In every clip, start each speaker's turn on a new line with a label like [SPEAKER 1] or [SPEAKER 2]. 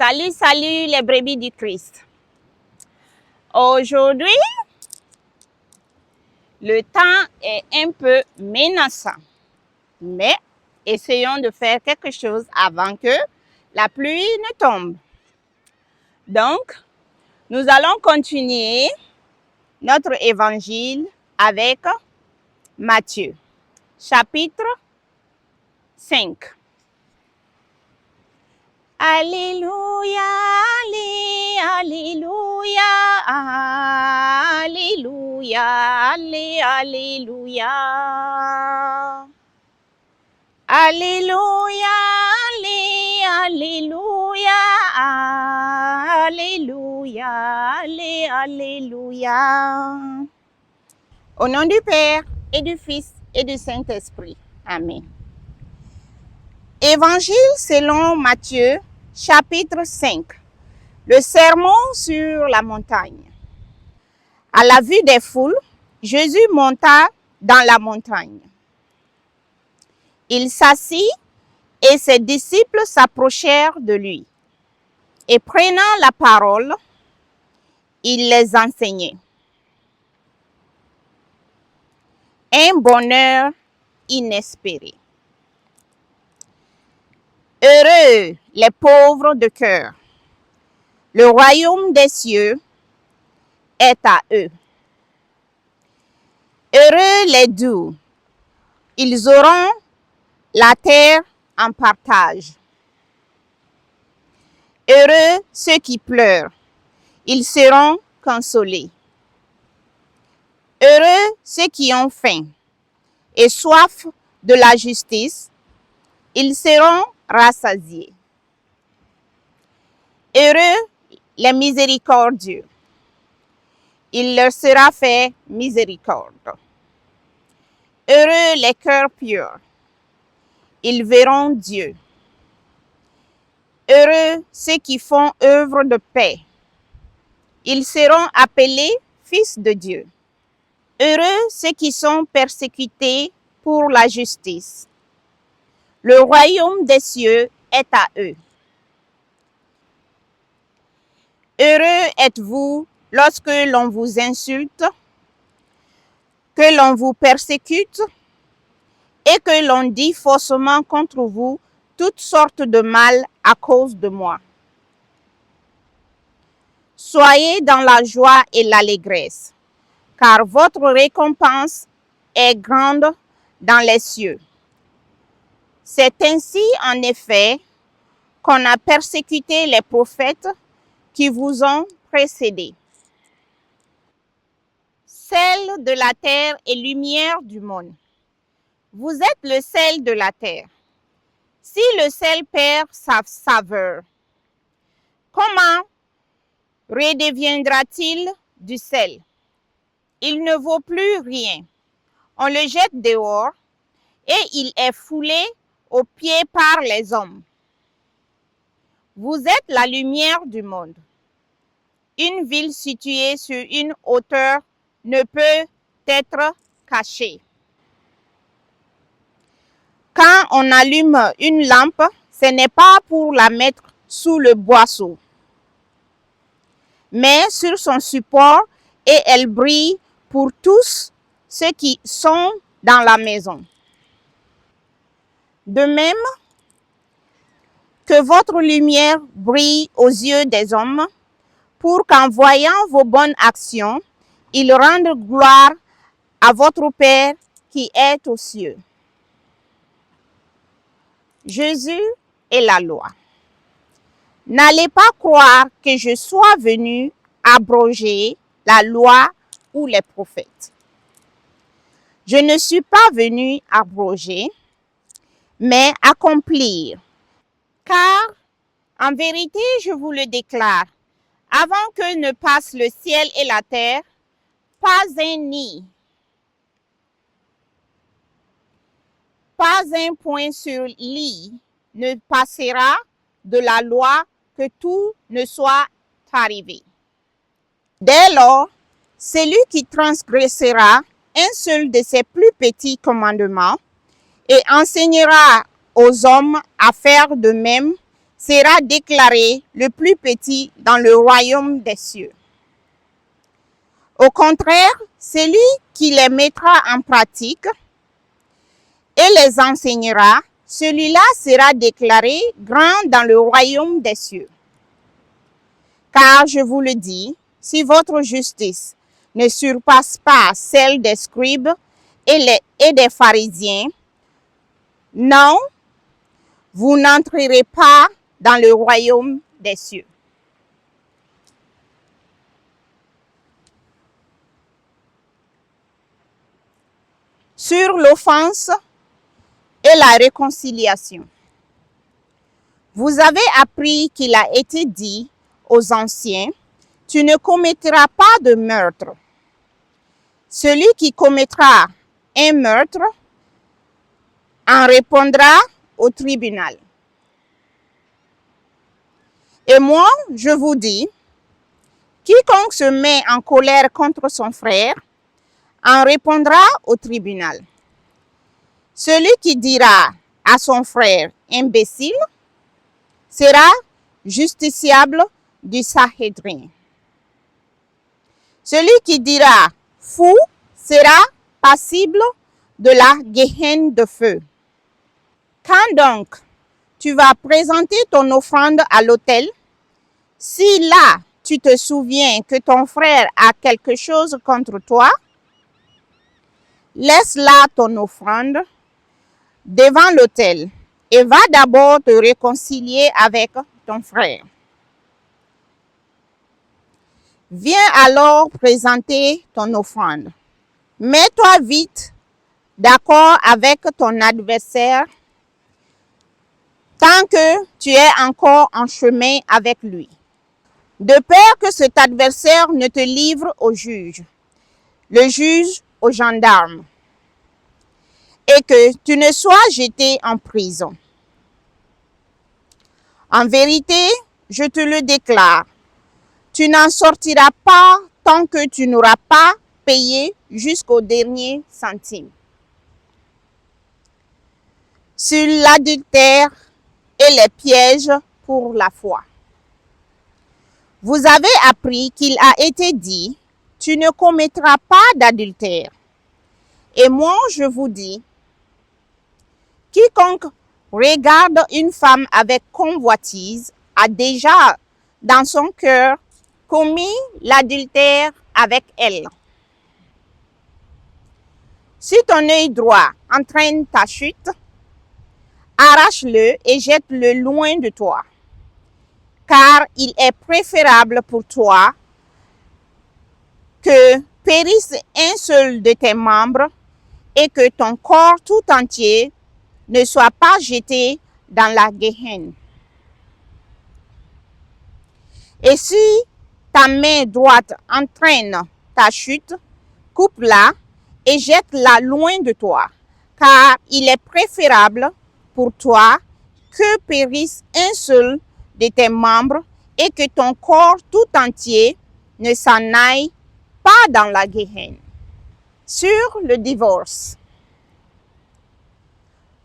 [SPEAKER 1] Salut, salut les brebis du Christ. Aujourd'hui, le temps est un peu menaçant, mais essayons de faire quelque chose avant que la pluie ne tombe. Donc, nous allons continuer notre évangile avec Matthieu, chapitre 5. Alléluia, alléluia, alléluia, alléluia. Alléluia, alléluia, alléluia, alléluia. Au nom du Père et du Fils et du Saint-Esprit. Amen. Évangile selon Matthieu, chapitre 5. Le sermon sur la montagne. À la vue des foules, Jésus monta dans la montagne. Il s'assit et ses disciples s'approchèrent de lui. Et prenant la parole, il les enseignait. Un bonheur inespéré. Heureux les pauvres de cœur. Le royaume des cieux est à eux. Heureux les doux. Ils auront la terre en partage. Heureux ceux qui pleurent. Ils seront consolés. Heureux ceux qui ont faim et soif de la justice. Ils seront rassasiés. Heureux les miséricordieux. Il leur sera fait miséricorde. Heureux les cœurs purs. Ils verront Dieu. Heureux ceux qui font œuvre de paix. Ils seront appelés fils de Dieu. Heureux ceux qui sont persécutés pour la justice. Le royaume des cieux est à eux. Heureux êtes-vous lorsque l'on vous insulte, que l'on vous persécute et que l'on dit faussement contre vous toutes sortes de mal à cause de moi. Soyez dans la joie et l'allégresse, car votre récompense est grande dans les cieux. C'est ainsi, en effet, qu'on a persécuté les prophètes qui vous ont précédés. Sel de la terre et lumière du monde. Vous êtes le sel de la terre. Si le sel perd sa saveur, comment redeviendra-t-il du sel? Il ne vaut plus rien. On le jette dehors et il est foulé aux pieds par les hommes. Vous êtes la lumière du monde. Une ville située sur une hauteur ne peut être cachée. Quand on allume une lampe, ce n'est pas pour la mettre sous le boisseau, mais sur son support et elle brille pour tous ceux qui sont dans la maison. De même que votre lumière brille aux yeux des hommes, pour qu'en voyant vos bonnes actions, ils rendent gloire à votre Père qui est aux cieux. Jésus et la loi. N'allez pas croire que je sois venu abroger la loi ou les prophètes. Je ne suis pas venu abroger, mais accomplir. Car, en vérité, je vous le déclare, avant que ne passent le ciel et la terre, pas un nid, pas un point sur l'i ne passera de la loi que tout ne soit arrivé. Dès lors, celui qui transgressera un seul de ses plus petits commandements et enseignera aux hommes à faire de même sera déclaré le plus petit dans le royaume des cieux. Au contraire, celui qui les mettra en pratique et les enseignera, celui-là sera déclaré grand dans le royaume des cieux. Car je vous le dis, si votre justice ne surpasse pas celle des scribes et des pharisiens, non, vous n'entrerez pas dans le royaume des cieux. Sur l'offense et la réconciliation. Vous avez appris qu'il a été dit aux anciens, tu ne commettras pas de meurtre. Celui qui commettra un meurtre en répondra au tribunal. Et moi, je vous dis, quiconque se met en colère contre son frère en répondra au tribunal. Celui qui dira à son frère imbécile sera justiciable du Sanhédrin. Celui qui dira fou sera passible de la Guéhenne de feu. Quand donc tu vas présenter ton offrande à l'autel, si là tu te souviens que ton frère a quelque chose contre toi, laisse là ton offrande devant l'autel et va d'abord te réconcilier avec ton frère. Viens alors présenter ton offrande. Mets-toi vite d'accord avec ton adversaire tant que tu es encore en chemin avec lui, de peur que cet adversaire ne te livre au juge, le juge aux gendarmes, et que tu ne sois jeté en prison. En vérité, je te le déclare, tu n'en sortiras pas tant que tu n'auras pas payé jusqu'au dernier centime. Sur l'adultère et les pièges pour la foi. Vous avez appris qu'il a été dit, tu ne commettras pas d'adultère. Et moi, je vous dis, quiconque regarde une femme avec convoitise a déjà dans son cœur commis l'adultère avec elle. Si ton œil droit entraîne ta chute, arrache-le et jette-le loin de toi, car il est préférable pour toi que périsse un seul de tes membres et que ton corps tout entier ne soit pas jeté dans la Guéhenne. Et si ta main droite entraîne ta chute, coupe-la et jette-la loin de toi, car il est préférable pour toi que périsse un seul de tes membres et que ton corps tout entier ne s'en aille pas dans la Guéhenne. Sur le divorce.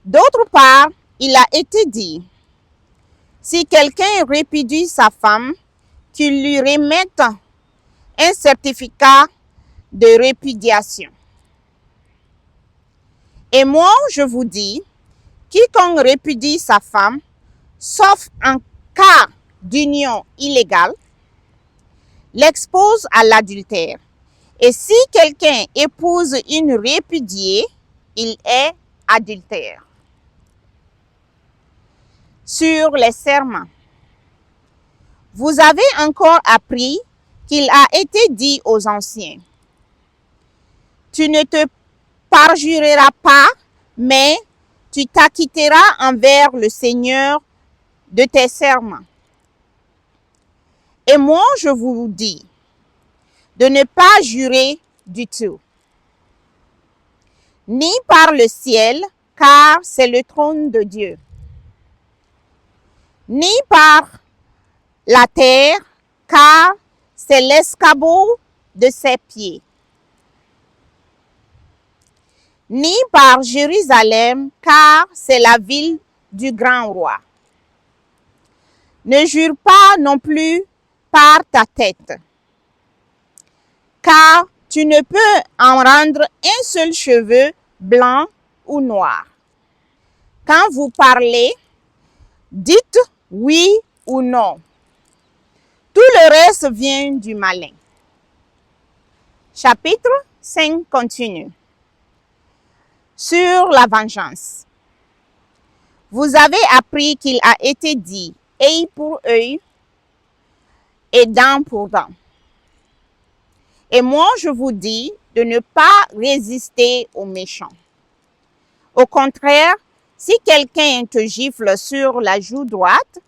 [SPEAKER 1] D'autre part, il a été dit, si quelqu'un répudie sa femme, qu'il lui remette un certificat de répudiation. Et moi, je vous dis, quiconque répudie sa femme, sauf en cas d'union illégale, l'expose à l'adultère. Et si quelqu'un épouse une répudiée, il est adultère. Sur les serments. Vous avez encore appris qu'il a été dit aux anciens, tu ne te parjureras pas, mais tu t'acquitteras envers le Seigneur de tes serments. Et moi, je vous dis de ne pas jurer du tout, ni par le ciel, car c'est le trône de Dieu, ni par la terre, car c'est l'escabeau de ses pieds, ni par Jérusalem, car c'est la ville du grand roi. Ne jure pas non plus par ta tête, car tu ne peux en rendre un seul cheveu blanc ou noir. Quand vous parlez, dites oui ou non. Tout le reste vient du malin. Chapitre 5 continue. Sur la vengeance. Vous avez appris qu'il a été dit œil pour œil et dent pour dent. Et moi, je vous dis de ne pas résister aux méchants. Au contraire, si quelqu'un te gifle sur la joue droite,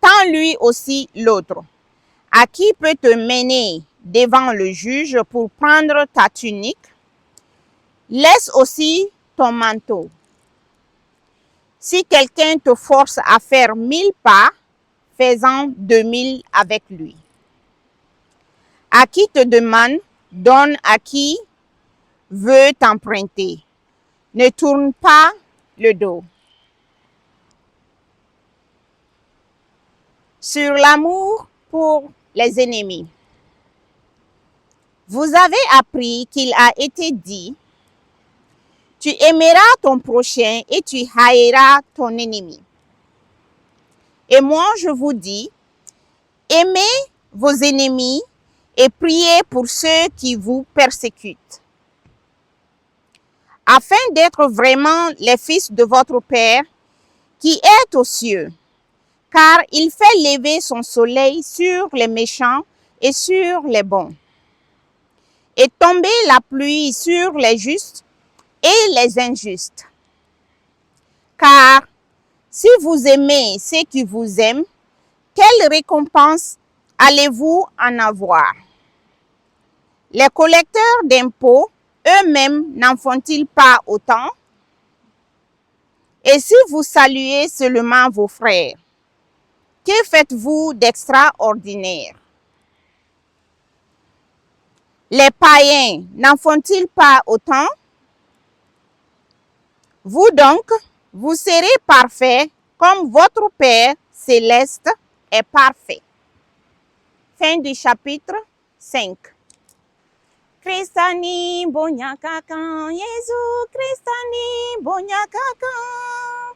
[SPEAKER 1] tends-lui aussi l'autre. À qui peut te mener devant le juge pour prendre ta tunique? Laisse aussi ton manteau. Si quelqu'un te force à faire 1000 pas, fais-en 2000 avec lui. À qui te demande, donne à qui veut t'emprunter. Ne tourne pas le dos. Sur l'amour pour les ennemis. Vous avez appris qu'il a été dit, tu aimeras ton prochain et tu haïras ton ennemi. Et moi, je vous dis, aimez vos ennemis et priez pour ceux qui vous persécutent, afin d'être vraiment les fils de votre Père qui est aux cieux, car il fait lever son soleil sur les méchants et sur les bons, et tomber la pluie sur les justes et les injustes. Car si vous aimez ceux qui vous aiment, quelle récompense allez-vous en avoir? Les collecteurs d'impôts eux-mêmes n'en font-ils pas autant? Et si vous saluez seulement vos frères, que faites-vous d'extraordinaire? Les païens n'en font-ils pas autant? Vous donc, vous serez parfaits comme votre Père céleste est parfait. Fin du chapitre 5. Kristani bonyakakan, Yesu Kristani bonyakakan.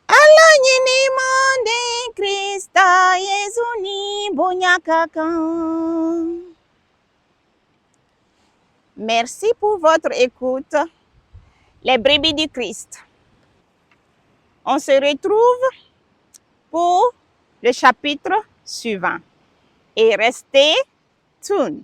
[SPEAKER 1] Allah nyini mande Krista, Yesu ni bonyakakan. Merci pour votre écoute. Les brebis du Christ. On se retrouve pour le chapitre suivant. Et restez tuned.